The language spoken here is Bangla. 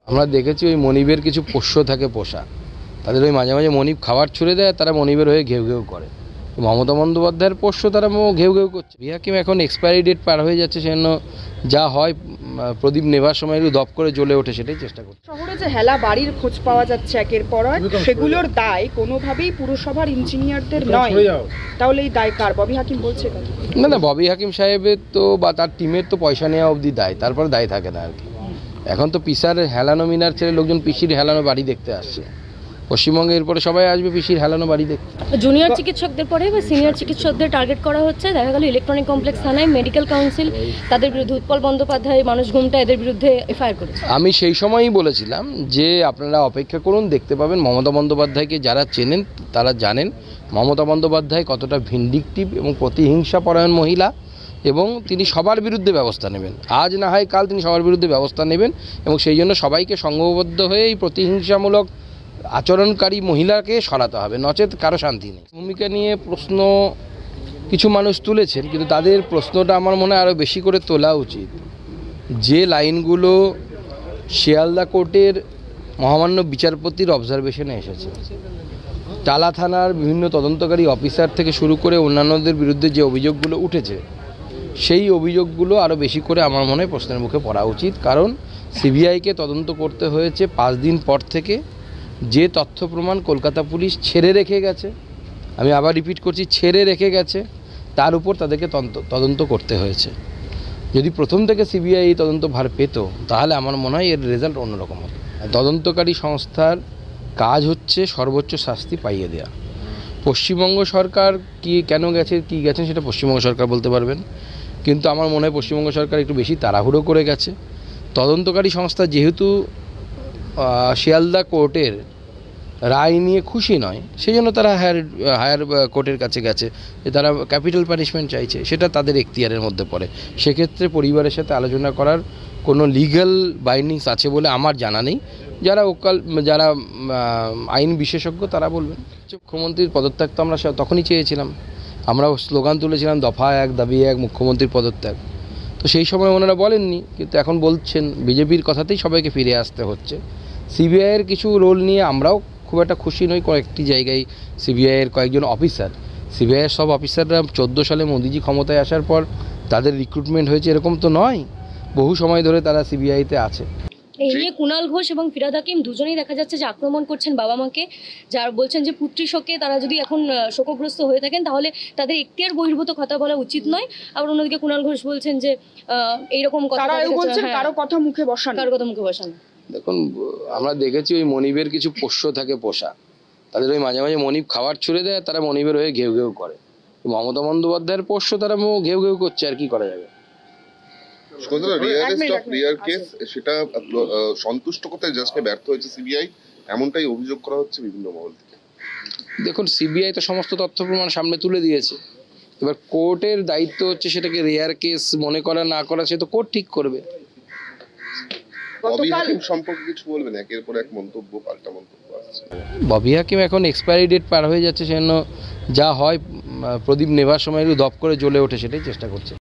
আমরা দেখেছি ওই মনিবের কিছু পোষ্য থাকে পোষা, তাদের ওই মাঝে মাঝে মনিব খাবার ছুড়ে দেয়, তারা মনিবের হয়ে ঘেউ ঘেউ করে। মমতা বন্দ্যোপাধ্যায়ের পোষ্য তারা ঘেউ ঘেউ করছে। বি হাকিম এখন এক্সপায়ারি ডেট পার হয়ে যাচ্ছে, সেজন্য যা হয় প্রদীপ নেবার সময় একটু দপ করে জ্বলে ওঠে, সেটাই চেষ্টা করছে। শহরে যে হেলা বাড়ির খোঁজ পাওয়া যাচ্ছে একের পর এক, সেগুলোর দায় কোনোভাবেই পুরসভার ইঞ্জিনিয়ারদের নয়, তাহলে এই দায় কার? ববি হাকিম বলছে না, ববি হাকিম সাহেবের তো বা তার টিমের তো পয়সা নেওয়া অবধি দায়, তারপর দায় থাকে না আর কি। এখন তো পিসার হেলানো মিনার ছেড়ে লোকজন পিসির হেলানো বাড়ি দেখতে আসছে। পশ্চিমবঙ্গে এরপরে সবাই আসবে পিসির হেলানো বাড়ি দেখতে। জুনিয়র চিকিৎসকদের পরে বা সিনিয়র চিকিৎসকদের টার্গেট করা হচ্ছে। দেখা গেল ইলেকট্রনিক কমপ্লেক্স থানায় মেডিকেল কাউন্সিল তাদের বিরুদ্ধে, উৎপল বন্দ্যোপাধ্যায়, মানুষ ঘুমটা এদের বিরুদ্ধে এফআইআর করেছে। আমি সেই সময়ই বলেছিলাম যে আপনারা অপেক্ষা করুন, দেখতে পাবেন। মমতা বন্দ্যোপাধ্যায়কে যারা চেনেন তারা জানেন মমতা বন্দ্যোপাধ্যায় কতটা ভিন্ডিকটিভ এবং প্রতিহিংসা পরায়ণ মহিলা, এবং তিনি সবার বিরুদ্ধে ব্যবস্থা নেবেন। আজ না হয় কাল তিনি সবার বিরুদ্ধে ব্যবস্থা নেবেন, এবং সেই জন্য সবাইকে সংঘবদ্ধ হয়ে এই প্রতিহিংসামূলক আচরণকারী মহিলাকে সরাতে হবে, নচেত কারো শান্তি নেই। ভূমিকা নিয়ে প্রশ্ন কিছু মানুষ তুলেছেন, কিন্তু তাদের প্রশ্নটা আমার মনে হয় আরও বেশি করে তোলা উচিত। যে লাইনগুলো শিয়ালদা কোর্টের মহামান্য বিচারপতির অবজারভেশনে এসেছে, টালা থানার বিভিন্ন তদন্তকারী অফিসার থেকে শুরু করে অন্যান্যদের বিরুদ্ধে যে অভিযোগগুলো উঠেছে, সেই অভিযোগগুলো আরও বেশি করে আমার মনে হয় প্রশ্নের মুখে পড়া উচিত। কারণ সিবিআইকে তদন্ত করতে হয়েছে 5 দিন পর থেকে। যে তথ্য প্রমাণ কলকাতা পুলিশ ছেড়ে রেখে গেছে, আমি আবার রিপিট করছি, ছেড়ে রেখে গেছে, তার উপর তাদেরকে তদন্ত করতে হয়েছে। যদি প্রথম থেকে সিবিআই এই তদন্ত ভার পেত, তাহলে আমার মনে হয় এর রেজাল্ট অন্যরকম হতো। তদন্তকারী সংস্থার কাজ হচ্ছে সর্বোচ্চ শাস্তি পাইয়ে দেওয়া। পশ্চিমবঙ্গ সরকার কেন গেছেন সেটা পশ্চিমবঙ্গ সরকার বলতে পারবেন, কিন্তু আমার মনে হয় পশ্চিমবঙ্গ সরকার একটু বেশি তাড়াহুড়ো করে গেছে। তদন্তকারী সংস্থা যেহেতু শিয়ালদা কোর্টের রায় নিয়ে খুশি নয়, সেই জন্য তারা হায়ার কোর্টের কাছে গেছে, যে তারা ক্যাপিটাল পানিশমেন্ট চাইছে, সেটা তাদের এখতিয়ারের মধ্যে পড়ে। সেক্ষেত্রে পরিবারের সাথে আলোচনা করার কোনো লিগ্যাল বাইন্ডিংস আছে বলে আমার জানা নেই। যারা আইন বিশেষজ্ঞ তারা বলবেন। মুখ্যমন্ত্রীর পদত্যাগ তো আমরা তখনই চেয়েছিলাম, আমরাও স্লোগান তুলেছিলাম দফা 1 দাবি 1 মুখ্যমন্ত্রীর পদত্যাগ। তো সেই সময় ওনারা বলেননি, কিন্তু এখন বলছেন। বিজেপির কথাতেই সবাইকে ফিরে আসতে হচ্ছে। সিবিআইয়ের কিছু রোল নিয়ে আমরাও খুব একটা খুশি নই। কয়েকটি জায়গায় সিবিআইয়ের কয়েকজন অফিসার, সিবিআইয়ের সব অফিসাররা 14 সালে মোদিজি ক্ষমতায় আসার পর তাদের রিক্রুটমেন্ট হয়েছে এরকম তো নয়, বহু সময় ধরে তারা সিবিআইতে আছে। এই নিয়ে কুণাল ঘোষ এবং ফিরহাদ হাকিম দুজনেই দেখা যাচ্ছে যে আক্রমণ করছেন বাবা মাকে, যারা বলছেন যে পুত্রী শোকে তারা যদি এখন শোকগ্রস্ত হয়ে থাকেন তাহলে তাদের এখতিয়ার বহির্ভূত কথা বলা উচিত নয়। আবার অন্যদিকে কুণাল ঘোষ বলছেন যে এইরকম কথা কারো কথা মুখে বসানো। দেখুন, আমরা দেখেছি ওই মনিবের কিছু পোষ্য থাকে পোষা, তাদের ওই মাঝে মাঝে মনিব খাবার ছুড়ে দেয়, তারা মনিবের হয়ে ঘেউ ঘেউ করে। মমতা বন্দ্যোপাধ্যায়ের পোষ্য তারা ঘেউ ঘেউ করছে, আর কি করা যাবে। সেটা সন্তুষ্ট করতে জাস্টে ব্যর্থ হয়েছে সিবিআই, এমনটাই অভিযোগ করা হচ্ছে বিভিন্ন মহল থেকে। দেখুন, সিবিআই তো সমস্ত তথ্য প্রমাণ সামনে তুলে দিয়েছে, এবার কোর্টের দায়িত্ব হচ্ছে সেটাকে রেয়ার কেস মনে করা না করা, সে তো কোর্ট ঠিক করবে। ববি হাকিম সম্পর্কে কিছু বলবেন? একের পর এক মন্তব্য, পাল্টা মন্তব্য আসছে। ববি হাকিম এখন এক্সপায়ারি ডেট পার হয়ে যাচ্ছে, সেজন্য যা হয় প্রদীপ নেবার সময় একটু দপ করে জ্বলে ওঠে, সেটাই চেষ্টা করছে।